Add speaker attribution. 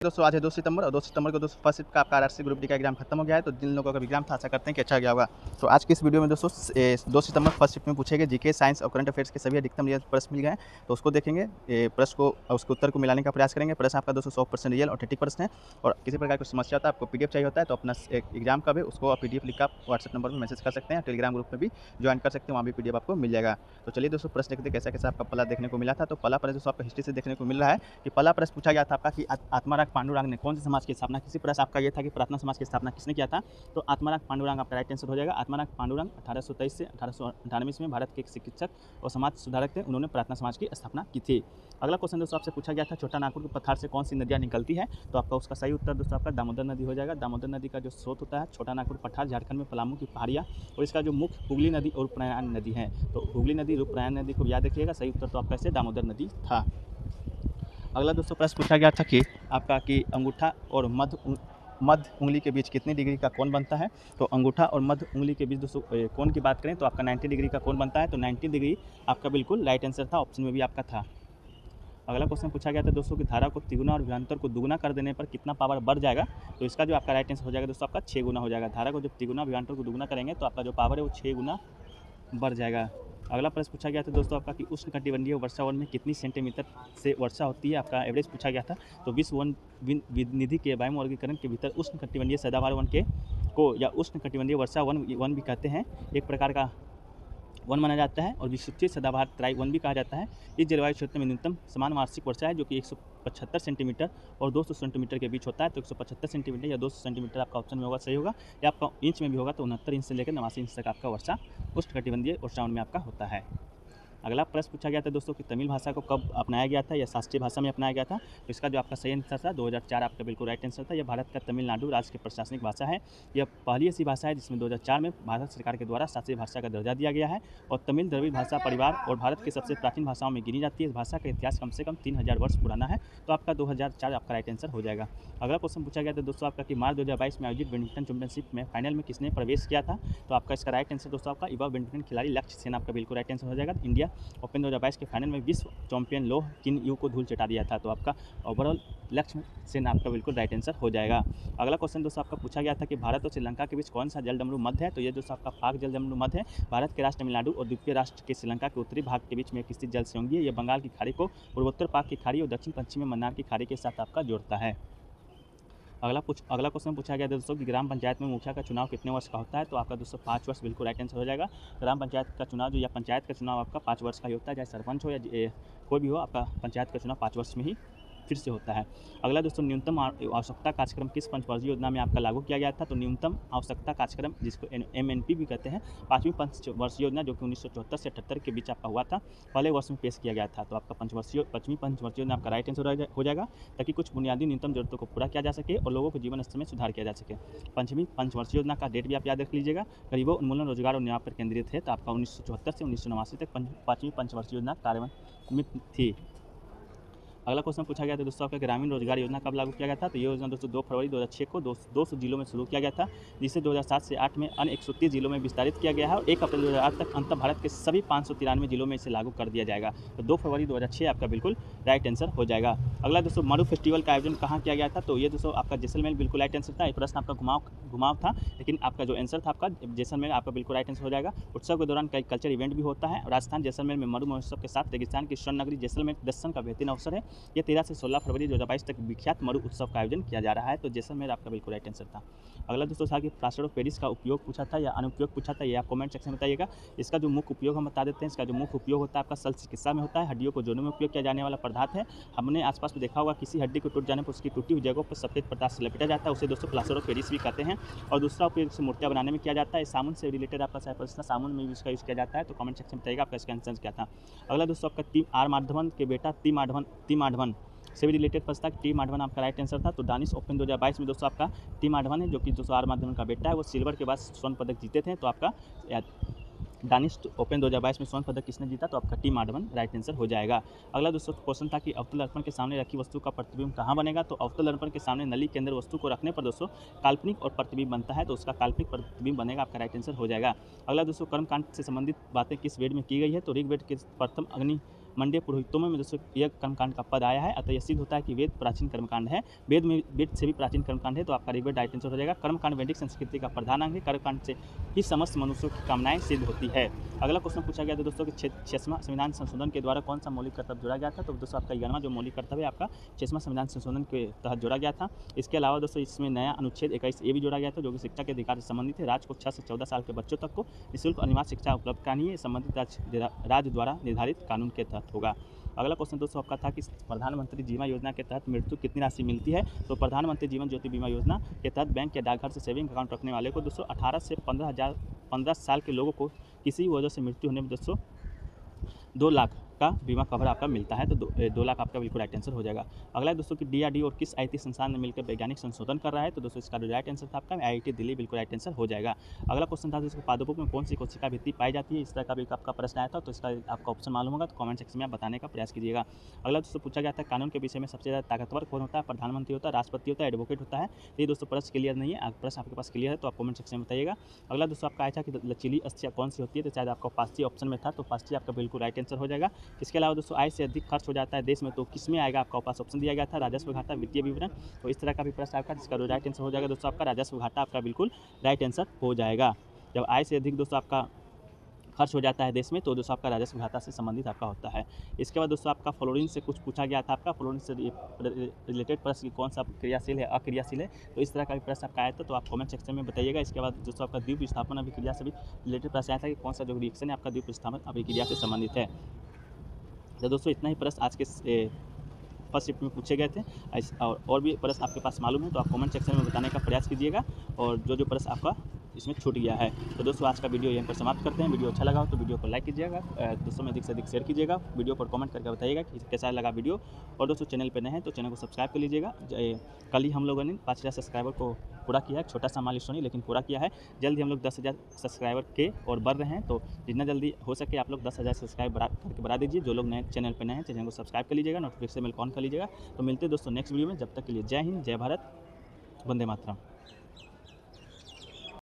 Speaker 1: दोस्तों आज है 2 सितंबर और 2 सितंबर को दोस्तों फर्स्ट शिफ्ट का आपका आरआरसी ग्रुप डी का एग्जाम खत्म हो गया है। तो जिन लोगों का एग्जाम था आशा करते हैं कि अच्छा गया होगा। तो आज की इस वीडियो में दोस्तों 2 सितंबर फर्स्ट शिफ्ट में पूछे गए जीके, साइंस और करंट अफेयर्स के सभी अधिकतम रियल प्रश्न मिल गए हैं। तो उसको देखेंगे, प्रश्न को उसके उत्तर को मिलाने का प्रयास करेंगे। प्रश्न आपका दोस्तों 100% रियल और ऑथेंटिक प्रश्न है। और किसी प्रकार की समस्या होता है, आपको पीडीएफ चाहिए होता है, तो अपना एग्जाम का भी उसको पीडीएफ लिख कर व्हाट्सएप नंबर पर मैसेज कर सकते हैं। टेलीग्राम ग्रुप में भी ज्वाइन कर सकते हैं, वहाँ भी पीडीएफ आपको मिल जाएगा। तो चलिए दोस्तों प्रश्न देखते हैं कैसा कैसा आपका पहला देखने को मिला था। तो पहला प्रश्न दोस्तों आपका हिस्ट्री से देखने को मिल रहा है कि पहला प्रश्न पूछा गया था आपका कि आत्माराम पांडुरंग ने कौन से समाज की स्थापना। किसी प्रश्न आपका ये था कि प्रार्थना समाज की स्थापना किसने किया था। तो आत्माराम पांडुरंग आपका राइट आंसर हो जाएगा। आत्माराम पांडुरंग 1823 से 1898 में भारत के एक चिकित्सक और समाज सुधारक थे। उन्होंने प्रार्थना समाज की स्थापना की थी। अगला क्वेश्चन दोस्तों आपसे पूछा गया था छोटा नागपुर के पठार से कौन सी नदियाँ निकलती है। तो आपका उसका सही उत्तर दोस्तों आपका दामोदर नदी हो जाएगा। दामोदर नदी का जो स्रोत होता है छोटा नागपुर पठार, झारखंड में पलामू की पहाड़ियाँ, और इसका जो मुख्य हुगली नदी और रूपनारायण नदी है। तो हुगली नदी रूपनारायण नदी को याद रखिएगा। सही उत्तर तो आपका ऐसे दामोदर नदी था। अगला दोस्तों प्रश्न पूछा गया था कि आपका कि अंगूठा और मध्य उंगली के बीच कितनी डिग्री का कोण बनता है। तो अंगूठा और मध्य उंगली के बीच दोस्तों कोण की बात करें तो आपका 90 डिग्री का कोण बनता है। तो 90 डिग्री आपका बिल्कुल राइट आंसर था, ऑप्शन में भी आपका था। अगला क्वेश्चन पूछा गया था दोस्तों कि धारा को तिगुना और विभवांतर को दुगुना कर देने पर कितना पावर बढ़ जाएगा। तो इसका जो आपका राइट आंसर हो जाएगा दोस्तों आपका 6 गुना हो जाएगा। धारा को जब तिगुना विभवांतर को दुगुना करेंगे तो आपका जो पावर है वो 6 गुना बढ़ जाएगा। अगला प्रश्न पूछा गया था दोस्तों आपका कि उष्णकटिबंधीय वर्षावन में कितनी सेंटीमीटर से वर्षा होती है। आपका एवरेज पूछा गया था। तो विश्व वन निधि के वायु वर्गीकरण के भीतर उष्णकटिबंधीय सदाबहार वन के को या उष्णकटिबंधीय वर्षा वन भी कहते हैं, एक प्रकार का वन माना जाता है, और विशिष्ट सदाबहार तराई वन भी कहा जाता है। इस जलवायु क्षेत्र में न्यूनतम समान वार्षिक वर्षा है जो कि 175 सेंटीमीटर और 200 सेंटीमीटर के बीच होता है। तो 175 सेंटीमीटर या 200 सेंटीमीटर आपका ऑप्शन में होगा, सही होगा। या आपका इंच में भी होगा तो 69 इंच से लेकर 89 इंच तक आपका वर्षा उष्णकटिबंधीय वर्षावन में आपका होता है। अगला प्रश्न पूछा गया था दोस्तों कि तमिल भाषा को कब अपनाया गया था या शास्त्रीय भाषा में अपनाया गया था। तो इसका जो आपका सही आंसर था 2004 आपका बिल्कुल राइट आंसर था। यह भारत का तमिलनाडु राज्य की प्रशासनिक भाषा है। यह पहली ऐसी भाषा है जिसमें 2004 में भारत सरकार के द्वारा शास्त्रीय भाषा का दर्जा दिया गया है और तमिल द्रविड़ भाषा परिवार और भारत की सबसे प्राचीन भाषाओं में गिनी जाती है। इस भाषा का इतिहास कम से कम 3000 वर्ष पुराना है। तो आपका 2004 आपका राइट आंसर हो जाएगा। अगला क्वेश्चन पूछा गया था दोस्तों आपका कि मार्च 2022 में आयोजित बैडमिंटन चैंपियनशिप में फाइनल में किसने प्रवेश किया था। तो आपका इसका राइट आंसर दोस्तों आपका युवा बैडमिंटन खिलाड़ी लक्ष्य सेन आपका बिल्कुल राइट आंसर हो जाएगा। इंडिया ओपन 2022 के फाइनल में विश्व चैंपियन लोह किन यू को धूल चटा दिया था। तो आपका ओवरऑल लक्ष्य सेन आपका बिल्कुल राइट आंसर हो जाएगा। अगला क्वेश्चन दोस्तों आपका पूछा गया था कि भारत और श्रीलंका के बीच कौन सा जलडमरू मध्य है। तो ये दोस्तों आपका पाक जलडमरू मध्य है। भारत के राष्ट्र तमिलनाडु और द्वीपीय राष्ट्र के श्रीलंका के उत्तरी भाग के बीच में स्थित जल संयोगी है। यह बंगाल की खाड़ी को पूर्वोत्तर पाक की खाड़ी और दक्षिण पश्चिमी मन्नार की खाड़ी के साथ आपका जोड़ता है। अगला क्वेश्चन पूछा गया दोस्तों कि ग्राम पंचायत में मुखिया का चुनाव कितने वर्ष का होता है। तो आपका दोस्तों 5 वर्ष बिल्कुल राइट आंसर हो जाएगा। ग्राम पंचायत का चुनाव जो या पंचायत का चुनाव आपका 5 वर्ष का ही होता है, चाहे सरपंच हो या कोई भी हो, आपका पंचायत का चुनाव 5 वर्ष में ही फिर से होता है। अगला दोस्तों न्यूनतम आवश्यकता कार्यक्रम किस पंचवर्षीय योजना में आपका लागू किया गया था। तो न्यूनतम आवश्यकता कार्यक्रम जिसको MNP भी कहते हैं, 5वीं पंचवर्षीय योजना जो कि 1974 से 78 के बीच आपका हुआ था, पहले वर्ष में पेश किया गया था। तो आपका 5वीं पंचवर्षीय योजना आपका राइट आंसर हो जाएगा, ताकि कुछ बुनियादी न्यूनतम जरूरतों को पूरा किया जा सके और लोगों के जीवन स्तर में सुधार किया जा सके। 5वीं पंचवर्षीय योजना का डेट भी आप याद रख लीजिएगा। गरीबों उन्मूलन रोजगार और न्याय पर केंद्रित है। तो आपका 1974 से 1989 तक 5वीं पंचवर्षीय योजना कार्यान्वित में थी। अगला क्वेश्चन पूछा गया था दोस्तों आपका ग्रामीण रोजगार योजना कब लागू किया गया था। तो ये योजना दोस्तों 2 फरवरी 2006 को 200 जिलों में शुरू किया गया था, जिसे 2007 से 8 में अन्य 130 जिलों में विस्तारित किया गया है और 1 अप्रैल 2008 तक अंतर भारत के सभी 593 जिलों में इसे लागू कर दिया जाएगा। तो 2 फरवरी 2006 आपका बिल्कुल राइट आंसर हो जाएगा। अगला दोस्तों मरु फेस्टिवल का आयोजन कहाँ किया गया था। तो ये दोस्तों आपका जैसलमेर बिल्कुल राइट आंसर था। ये प्रश्न आपका घुमाव था, लेकिन आपका जो आंसर था आपका जैसलमेर आपका बिल्कुल राइट आंसर हो जाएगा। उत्सव के दौरान कई कल्चर इवेंट भी होता है। राजस्थान जैसलमेर में मरु महोत्सव के साथ रेगिस्तान की स्वर्ण नगरी जैसलमेर दर्शन का बेहतरीन अवसर है। यह 13 से 16 फरवरी 2022 तक विख्यात मरु उत्सव का आयोजन किया जा रहा है। तो जैसलमेर आपका बिल्कुल राइट आंसर था। अगला दोस्तों था कि प्लास्टर ऑफ पेरिस का उपयोग पूछा था या अनुपयोग पूछा था, ये आप कमेंट सेक्शन में बताइएगा। इसका जो मुख्य उपयोग हम बता देते हैं। इसका जो मुख्य उपयोग होता है आपका शल्य चिकित्सा में होता है। हड्डियों को जोड़ने में उपयोग किया जाने वाला पदार्थ है। हमने आसपास में देखा होगा किसी हड्डी को टूट जाने पर उसकी टूटी हुई जगहों पर सफेद पदार्थ से लपेटा जाता है, उसे दोस्तों प्लास्टर ऑफ पेरिस भी कहते हैं। और दूसरा उपयोग से मूर्तियाँ बनाने में किया जाता है। साबुन से रिलेटेड आपका शायद प्रश्न, साबुन में भी इसका यूज़ किया जाता है। तो कमेंट सेक्शन में बताइएगा आपका इसका आंसर क्या था। अगला दोस्तों आपका आर माधवन के बेटा टी माधवन से भी रिलेटेड प्रश्न था। टी माधवन आपका राइट आंसर था। तो दानिश ओपन 2022 में दोस्तों आपका टी माधवन है, जो कि दोस्तों आर माधवन का बेटा है, वो सिल्वर के बाद स्वर्ण पदक जीते थे। तो आपका दानिश ओपन 2022 में स्वर्ण पदक किसने जीता। तो आपका टी माधवन राइट आंसर हो जाएगा। अगला दोस्तों क्वेश्चन था कि अवतल दर्पण के सामने रखी वस्तु का प्रतिबिंब कहाँ बनेगा। तो अवतल दर्पण के सामने नली के अंदर वस्तु को रखने पर दोस्तों काल्पनिक और प्रतिबिंब बनता है। तो उसका काल्पनिक प्रतिबिंब बनेगा, आपका राइट आंसर हो जाएगा। अगला दोस्तों कर्मकांड से संबंधित बातें किस वेद में की गई है। तो ऋग्वेद के प्रथम अग्नि मंडे पुरोहितों में दोस्तों यह कर्मकांड का पद आया है, अतः यह सिद्ध होता है कि वेद प्राचीन कर्मकांड है। वेद से भी प्राचीन कर्मकांड है, तो आपका ऋग्वेद राइट आंसर हो जाएगा। कर्मकांड वैदिक संस्कृति का प्रधान अंग है। कर्मकांड से ही समस्त मनुष्यों की कामनाएं सिद्ध होती है। अगला क्वेश्चन पूछा गया था दोस्तों कि 6वां संविधान संशोधन के द्वारा कौन सा मौलिक कर्तव्य जोड़ा गया था। तो दोस्तों आपका 11वां जो मौलिक कर्तव्य है आपका 6वां संविधान संशोधन के तहत जोड़ा गया था। इसके अलावा दोस्तों इसमें नया अनुच्छेद 21A भी जोड़ा गया था, जो कि शिक्षा के अधिकार से संबंधित है। राज्य को 6 से 14 साल के बच्चों तक को निःशुल्क अनिवार्य शिक्षा उपलब्ध करानी है, संबंधित राज्य द्वारा निर्धारित कानून के तहत होगा। अगला क्वेश्चन दोस्तों आपका था कि प्रधानमंत्री जीवन योजना के तहत मृत्यु कितनी राशि मिलती है। तो प्रधानमंत्री जीवन ज्योति बीमा योजना के तहत बैंक या डाकघर से सेविंग अकाउंट रखने वाले को दोस्तों 18 से 15 साल के लोगों को किसी वजह से मृत्यु होने में दोस्तों 2 लाख का बीमा कवर आपका मिलता है। तो 2 लाख आपका बिल्कुल राइट आंसर हो जाएगा। अगला दोस्तों कि DRDO और किस IT संस्थान ने मिलकर वैज्ञानिक संशोधन कर रहा है। तो दोस्तों इसका जो राइट आंसर था आपका IIT दिल्ली, बिल्कुल राइट आंसर हो जाएगा। अगला क्वेश्चन था दोस्तों पादपों में कौन सी कोशिका भित्ति पाई जाती है। इस तरह का भी आपका प्रश्न आया था, तो इसका आपका ऑप्शन मालूम होगा तो कमेंट सेक्शन में आप बताने का प्रयास कीजिएगा। अगला दोस्तों पूछा गया था कानून के विषय में सबसे ज़्यादा ताकतवर कौन होता है। प्रधानमंत्री होता है, राष्ट्रपति होता है, एडवोकेट होता है। तो ये दोस्तों प्रश्न क्लियर नहीं है, प्रश्न आपके पास क्लियर है तो आप कमेंट सेक्शन में बताइएगा। अगला दोस्तों आपका आया था कि लचीली अस्थियाँ कौन सी होती है। तो शायद आपका पास्ती ऑप्शन में था, तो पास्ती आपका बिल्कुल राइट आंसर हो जाएगा। इसके अलावा दोस्तों आय से अधिक खर्च हो जाता है देश में, तो किस में आएगा आपका पास ऑप्शन दिया गया था, राजस्व घाटा, वित्तीय विवरण। तो इस तरह का भी प्रश्न आपका, जिसका राइट आंसर हो जाएगा दोस्तों आपका राजस्व घाटा आपका बिल्कुल राइट आंसर हो जाएगा। जब आय से अधिक दोस्तों आपका खर्च हो जाता है देश में, तो दोस्तों आपका राजस्व घाटा से संबंधित आपका होता है। इसके बाद दोस्तों आपका फ्लोरीन से कुछ पूछा गया था, आपका फ्लोरीन से रिलेटेड प्रश्न कौन सा क्रियाशील है, अक्रियाशील है। तो इस तरह का भी प्रश्न आपका आया था, तो आप कमेंट सेक्शन में बताइएगा। इसके बाद दोस्तों आपका द्वीप विस्थापन अभिक्रिया से भी रिलेटेड प्रश्न आया था कि कौन सा जो रिएक्शन है आपका द्वीप विस्थापन अभिक्रिया से संबंधित है। तो दोस्तों इतना ही प्रश्न आज के फर्स्ट शिफ्ट में पूछे गए थे। और भी प्रश्न आपके पास मालूम है तो आप कमेंट सेक्शन में बताने का प्रयास कीजिएगा, और जो प्रश्न आपका इसमें छूट गया है। तो दोस्तों आज का वीडियो यहीं पर समाप्त करते हैं। वीडियो अच्छा लगा हो तो वीडियो को लाइक कीजिएगा, दोस्तों में अधिक से अधिक शेयर कीजिएगा, वीडियो पर कमेंट करके बताइएगा कि कैसा लगा वीडियो। और दोस्तों चैनल पर नए हैं तो चैनल को सब्सक्राइब कर लीजिएगा। कल ही हम लोगों ने 5000 सब्सक्राइबर को पूरा किया है, छोटा सा माइलस्टोन ही लेकिन पूरा किया है। जल्द ही हम लोग 10,000 सब्सक्राइबर के और बढ़ रहे हैं, तो जितना जल्दी हो सके आप लोग 10,000 सब्सक्राइब करके बढ़ा दीजिए। जो लोग नए चैनल पर नए हैं चैनल को सब्सक्राइब कर लीजिएगा, नोटिफिकेशन बेल ऑन कर लीजिएगा। तो मिलते हैं दोस्तों नेक्स्ट वीडियो में, जब तक के लिए जय हिंद, जय भारत, वंदे मातरम।